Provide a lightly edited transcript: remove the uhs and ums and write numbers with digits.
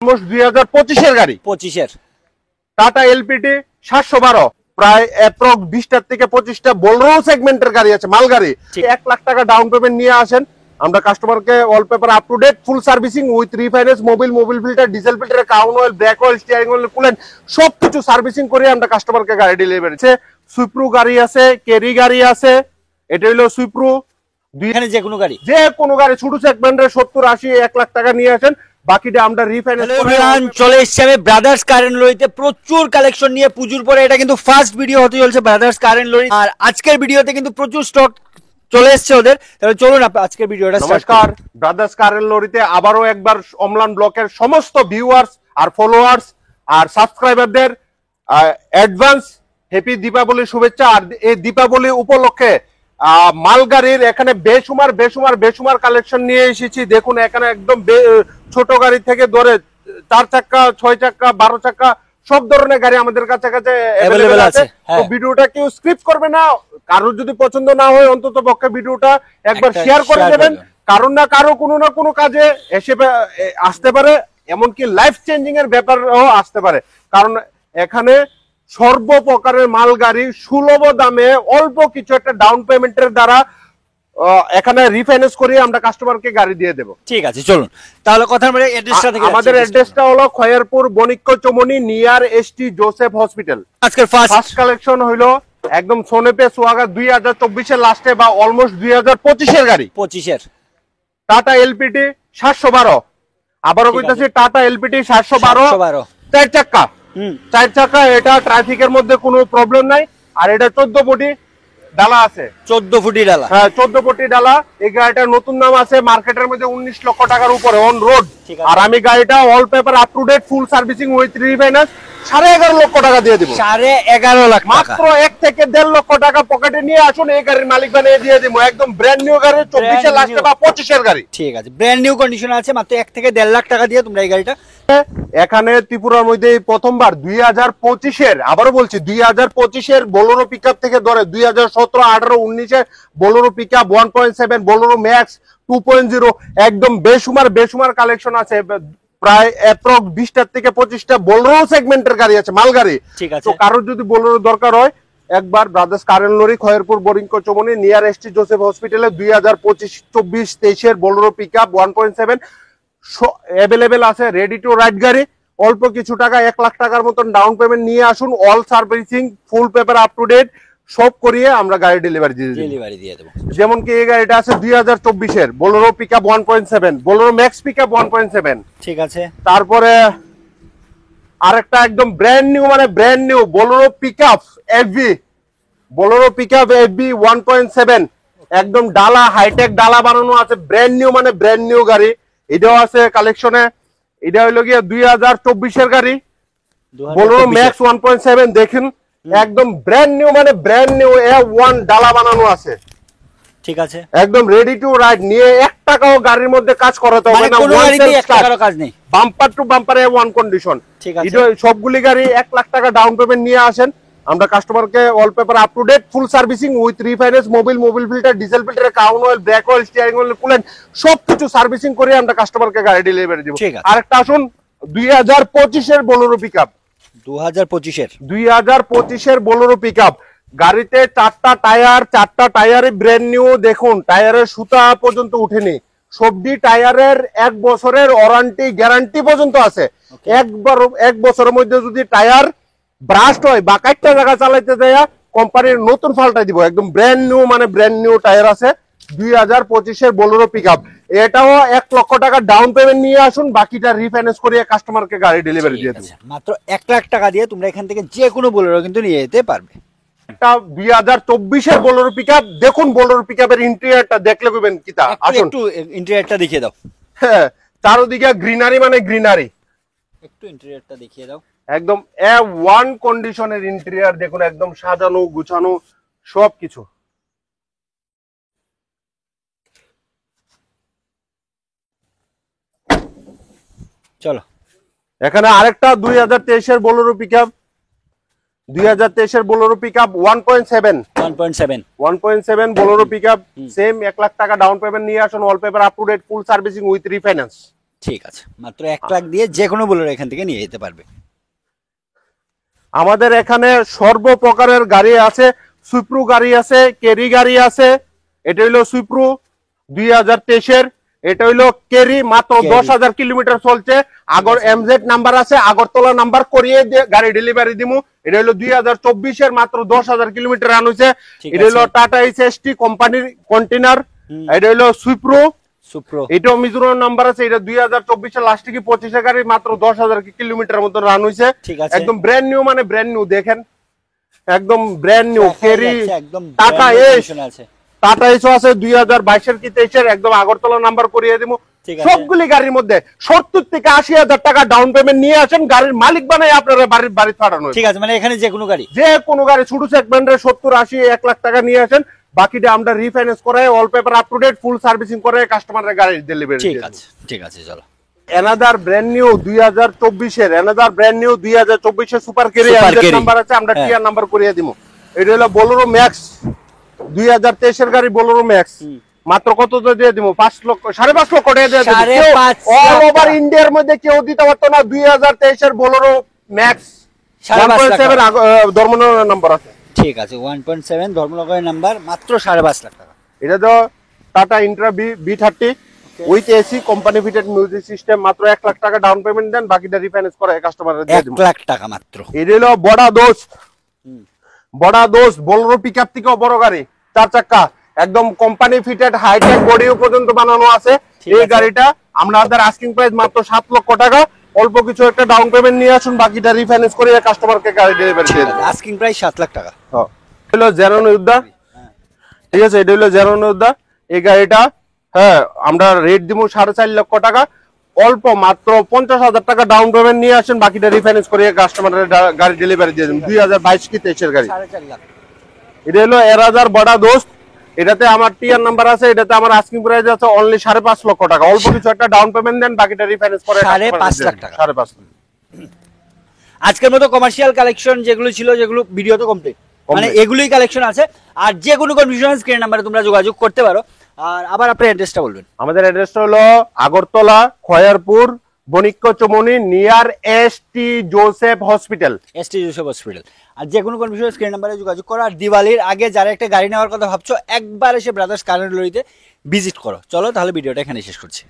Almost 2025 গাড়ি, 25 tata LPT 712, প্রায় approx 20টা থেকে 25টা বোলেরো সেগমেন্টের গাড়ি আছে, মাল গাড়ি। 1 লাখ টাকা ডাউন পেমেন্ট নিয়ে আসেন, আমরা কাস্টমারকে wallpaper up to date full servicing with refinance, mobil filter, diesel filter, crown oil, brake oil, steering oil, coolant সবকিছু সার্ভিসিং করে আমরা কাস্টমারকে গাড়ি ডেলিভারি দিচ্ছি। সুইপ্রু গাড়ি আছে, কেরি গাড়ি আছে, এটা হলো সুইপ্রু। এখানে যে কোনো গাড়ি ছোট সেগমেন্টের 70-80 1 লাখ টাকা নিয়ে আসেন, বাকিটা আমরা রিফাইন্যান্স করে। চলে এসেছে আমি ব্রাদার্স কার এন্ড লরিতে প্রচুর কালেকশন নিয়ে পুজোর পরে। এটা কিন্তু ফার্স্ট ভিডিও হতে চলছে ব্রাদার্স কার এন্ড লরি, আর আজকের ভিডিওতে কিন্তু প্রচুর স্টক চলে এসেছে ওদের। তাহলে চলুন আজকের ভিডিওটা স্টার্ট করি। নমস্কার, ব্রাদার্স কার এন্ড লরিতে আবারও একবার অমলান ব্লকের সমস্ত ভিউয়ার্স আর ফলোয়ার্স আর সাবস্ক্রাইবারদের অ্যাডভান্স হ্যাপি দীপাবলি শুভেচ্ছা। আর এই দীপাবলি উপলক্ষে মালগাড়ির এখানে বেসুমার কালেকশন নিয়ে এসেছি। দেখুন এখানে একদম ছোট গাড়ি থেকে ধরে 4 চাক্কা, 6 চাক্কা, 12 চাক্কা সব ধরনের গাড়ি আমাদের কাছে অ্যাভেলেবল আছে। তো ভিডিওটা কেউ স্কিপ করবে না, কারোর যদি পছন্দ না হয় অন্তত পক্ষে ভিডিওটা একবার শেয়ার করে দেবেন। কারণ না কারো কোনো না কোনো কাজে এসে আসতে পারে, এমনকি লাইফ চেঞ্জিং এর ব্যাপারও আসতে পারে। কারণ এখানে সর্বপ্রকারের মাল গাড়ি সুলভ দামে অল্প কিছু একটা ডাউন পেমেন্টের দ্বারা এখানে রিফাইন্যান্স করে আমরা কাস্টমারকে গাড়ি দিয়ে দেব। ঠিক আছে, চলুন তাহলে কথার মানে অ্যাড্রেসটা থেকে। আমাদের অ্যাড্রেসটা হলো Khayerpur Banikya Chaumoni near ST Joseph hospital. আজকের ফার্স্ট কালেকশন হলো একদম সোনেপে সোয়াগা 2024 এর লাস্টে বা অলমোস্ট 2025 এর গাড়ি, 25 টাটা এলপিটি 712। আবারও কইতাছি টাটা এলপিটি 712 4 চাক্কা। 4 চাক্কা, এটা ট্রাফিকের মধ্যে কোনো প্রবলেম নাই। আর এটা 14 ফুটি ডালা আছে, 14 ফুটি ডালা। হ্যাঁ 14 ফুটি ডালা। এই গাড়িটার নতুন নাম আছে মার্কেটের মধ্যে 19 লক্ষ টাকার উপরে অন রোড। আর আমি গাড়িটা all paper up to date full servicing with refinance 11.5 লক্ষ টাকা দিয়ে দিব। 11.5 লাখ মাত্র 1 থেকে 1.5 লক্ষ টাকা পকেটে নিয়ে আসুন, এই গাড়ির মালিক বানিয়ে দিয়ে দিব। একদম ব্র্যান্ড নিউ গাড়ি, 24 এর লাস্টে বা 25 এর গাড়ি। ঠিক আছে, ব্র্যান্ড নিউ কন্ডিশন আছে, মাত্র 1 থেকে 1.5 লাখ টাকা দিয়ে তোমরা এই গাড়িটা। এখানে ত্রিপুরার মধ্যে প্রথমবার 2025 এর, আবারও বলছি 2025 এর বোলেরো পিকআপ থেকে ধরে 2017, 18, 19 এর বোলেরো পিকআপ 1.7, বোলেরো ম্যাক্স 2.0 একদম বেসুমার কালেকশন আছে। প্রায় অ্যাপ্রক্স 20টা থেকে 25টা বোলেরো সেগমেন্টের গাড়ি আছে, মাল গাড়ি। তো কারোর যদি বোলেরো দরকার হয় একবার brothers car and lorry, Khayerpur Banik Chowmuhani near ST Joseph হসপিটালে 2025-24 এর বোলেরো পিকআপ 1.7 অ্যাভেলেবেল আছে, রেডি টু রাইড গাড়ি। অল্প কিছু টাকা 1 লাখ টাকার মতন ডাউন পেমেন্ট নিয়ে আসুন, all servicing full paper up to date সব করিয়ে আমরা গাড়ি ডেলিভারি দিয়ে দেব। যেমন কি এই গাড়িটা আছে 2024 এর Bolero pickup 1.7, Bolero max pickup 1.7। ঠিক আছে, তারপরে আরেকটা একদম brand new Bolero pickup FB, Bolero pickup FB 1.7 একদম ডালা, হাইটেক ডালা বানানো আছে, ব্র্যান্ড নিউ গাড়ি। এটাও আছে কালেকশনে। এটা হইলো গিয়ে 2024 এর গাড়ি, বোলেরো ম্যাক্স 1.7। দেখেন একদম ব্র্যান্ড নিউ A1 ডালা বানানো আছে। ঠিক আছে, একদম রেডি টু রাইড। নিয়ে 1 টাকাও গাড়ির মধ্যে কাজ করাতে হবে না, কোনো গাড়িতে 1 টাকারও কাজ নেই, bumper to bumper A1 condition. ঠিক আছে, এটা সবগুলি গাড়ি 1 লাখ টাকা ডাউন পেমেন্ট নিয়ে আসেন, আমরা কাস্টমারকে wallpaper up to date full servicing with refinance, mobil filter, diesel filter, crown oil, brake oil, steering oil, coolant সবকিছু সার্ভিসিং করে আমরা কাস্টমারকে গাড়ি ডেলিভারি দেব। আরেকটা আসুন 2025 এর বোলেরো পিকআপ, 2025 এর বোলেরো পিকআপ। গাড়িতে 4টা টায়ার ব্র্যান্ড নিউ। দেখুন টায়ারের সুতা পর্যন্ত উঠেনি, সবডি টায়ারের 1 বছরের ওয়ারেন্টি গ্যারান্টি পর্যন্ত আছে। 1 বছরের মধ্যে যদি টায়ার ব্রাস্ট হয় বা কাটটা জায়গা চালাইতে যায় কোম্পানির নতুন পাল্টাই দিব। একদম ব্র্যান্ড নিউ টায়ার আছে 2025 এর বোলেরো পিকআপ। এটাও 1 লক্ষ টাকা ডাউন পেমেন্ট নিয়ে আসুন, বাকিটা রিফাইন্যান্স করে কাস্টমারকে গাড়ি ডেলিভারি দিয়ে দেব। মাত্র 1 লাখ টাকা দিয়ে তোমরা এখান থেকে যে কোনো বোলেরো কিন্তু নিয়ে যেতে পারবে। এটা 2024 এর বোলেরো পিকআপ। দেখুন বোলেরো পিকআপের ইন্টেরিয়রটা দেখলে কইবেন কিতা। আসুন একটু ইন্টেরিয়রটা দেখিয়ে দাও। হ্যাঁ, চারদিকে গ্রিনারি, একটু ইন্টেরিয়রটা দেখিয়ে দাও। একদম A1 কন্ডিশনের ইন্টেরিয়র। দেখুন একদম সাজানো গুছানো সবকিছু। চলো, এখানে আরেকটা 2023 এর বোলেরো পিকআপ, 2023 এর Bolero pickup 1.7 Bolero pickup. Same 1 lakh টাকা ডাউন পেমেন্ট নিয়ে আসুন, wallpaper up to date full servicing with refinance. ঠিক আছে, মাত্র 1 লাখ দিয়ে যে কোনো বোলেরো এখান থেকে নিয়ে যেতে পারবে। আমাদের এখানে সর্বপ্রকারের গাড়ি আছে, সুইপ্রু গাড়ি আছে, কেরি গাড়ি আছে। এটা হইলো সুইপ্রু 2023-এর, এটা হইলো কেরি, মাত্র কেরি। 10,000 কিলোমিটার চলছে। আগর এমজেড নাম্বার আছে, আগরতলা নাম্বার করিয়ে দিয়ে গাড়ি ডেলিভারি দিমু। এটা হইলো 2024-এর, মাত্র 10,000 কিলোমিটার রান হয়েছে। ঠিক এটা হইলো আছে। টাটা এইচএসটি কোম্পানির কন্টেনার। এটা হইলো সুইপ্রু, সুপ্রো। এটাও মিজোরাম নাম্বার আছে। এটা 2024-এর লাস্টে কি 25-এর গাড়ি, মাত্র 10,000 কিলোমিটার মতো রান হয়েছে। ঠিক আছে। একদম ব্র্যান্ড নিউ, মানে ব্র্যান্ড নিউ দেখেন, একদম ব্র্যান্ড নিউ। দেখা কেরি, যাচ্ছে একদম tata brand new S, condition আছে। টাটা এসও আছে 2022-এর কি 23-এর, একদম আগরতলা নাম্বার করিয়ে দিব। ঠিক আছে। সবগুলি গাড়ির মধ্যে 70 থেকে 80,000 টাকা ডাউন পেমেন্ট নিয়ে আসেন, গাড়ির মালিক বানাই আপনারা বাড়ি পাঠানো। ঠিক আছে, মানে এখানে যে কোনো গাড়ি, যে কোনো গাড়ি ছোট সেগমেন্টের 70, 80, 1 লাখ টাকা নিয়ে আসেন, বাকিটা আমরা রিফাইন্যান্স করে all paper up to date full servicing করে কাস্টমারের গাড়ি ডেলিভারি। ঠিক আছে, ঠিক আছে, চলো। এনাদার ব্র্যান্ড নিউ 2024-এর, এনাদার ব্র্যান্ড নিউ 2024-এর super carry Super Carry। Number আছে, আমরা হ্যাঁ। টিআর নাম্বার করিয়ে দিব। এটা হলো বোলেরো ম্যাক্স 2023-এর গাড়ি, বোলেরো ম্যাক্স। মাত্র কত দিয়ে দিব? 5 লক্ষ, 5.5 লক্ষ টাকা দিয়ে দিব। 5.5 অল লাখ ওভার টাকা। ইন্ডিয়ার মধ্যে কেউ দিতে পারতো না। 2023-এর Bolero Max 5.5 lakh 1.7 Dharmanagar number আছে। ঠিক আছে, 1.7 ধর্মনগরের নাম্বার, মাত্র 5.5 লাখ টাকা। এটা তো tata Intra B30 with AC company fitted music system, মাত্র 1 লাখ টাকা ডাউন পেমেন্ট দেন, বাকিটা রিফাইন্যান্স করে কাস্টমারের দিয়ে 1 দিব। লাখ টাকা মাত্র। এটা হলো বড়া দোস্ত, বড়া দোস্ত বোলেরো পিকআপ থেকেও বড় গাড়ি, 4 চাক্কা, একদম কোম্পানি ফিটেড হাইটেক বডিও পর্যন্ত বানানো আছে। ঠিক এই আছে। গাড়িটা আমাদের আস্কিং প্রাইস মাত্র 7 লক্ষ টাকা। অল্প কিছু একটা ডাউন পেমেন্ট নিয়ে আসুন, বাকিটা রিফাইন্যান্স করে কাস্টমারকে গাড়ি ডেলিভারি দিয়ে দেব। আস্কিং প্রাইস 7 লাখ টাকা। হলো জেরন ইউদ্দা, ঠিক আছে, এটা হলো জেরন ইউদ্দা। এই গাড়িটা হ্যাঁ আমরা রেট দিব 4.5 লক্ষ টাকা। অল্প মাত্র 50,000 টাকা ডাউন পেমেন্ট নিয়ে আসেন, বাকিটা রিফাইন্যান্স করে কাস্টমারের গাড়ি ডেলিভারি দিয়ে দেব। 2022 কি 23-এর গাড়ি। 4.5 লাখ। এটা হলো এরাজার বড়া দোস্ত, এটাতে আমার টিআর নাম্বার আছে, এটাতে আমার আস্কিং প্রাইস আছে অনলি 5.5 লক্ষ টাকা। অল্প কিছু একটা ডাউন পেমেন্ট দেন, বাকিটা রিফাইন্যান্স করে 5.5 লাখ টাকা। 5.5 লাখ। আজকের মতো কমার্শিয়াল কালেকশন যেগুলো ছিল, যেগুলো ভিডিও তো কমপ্লিট, মানে এগুলোই কালেকশন আছে। আর যে কোনো কনফিউশন স্ক্রিন নাম্বারে তোমরা যোগাযোগ করতে পারো। আর আবার আপনার অ্যাড্রেসটা বলবেন। আমাদের অ্যাড্রেসটা হলো Agartala, Khayerpur, Banik Chowmuhani, near ST Joseph hospital. ST Joseph hospital. আর যে কোনো কনফিউশন স্ক্রিন নাম্বারে যোগাযোগ করো। আর দিওয়ালির আগে যারা একটা গাড়ি নেওয়ার কথা ভাবছো, একবার এসে ব্রাদার্স কার অ্যান্ড লরিতে ভিজিট করো। চলো তাহলে ভিডিওটা এখানে শেষ করছি।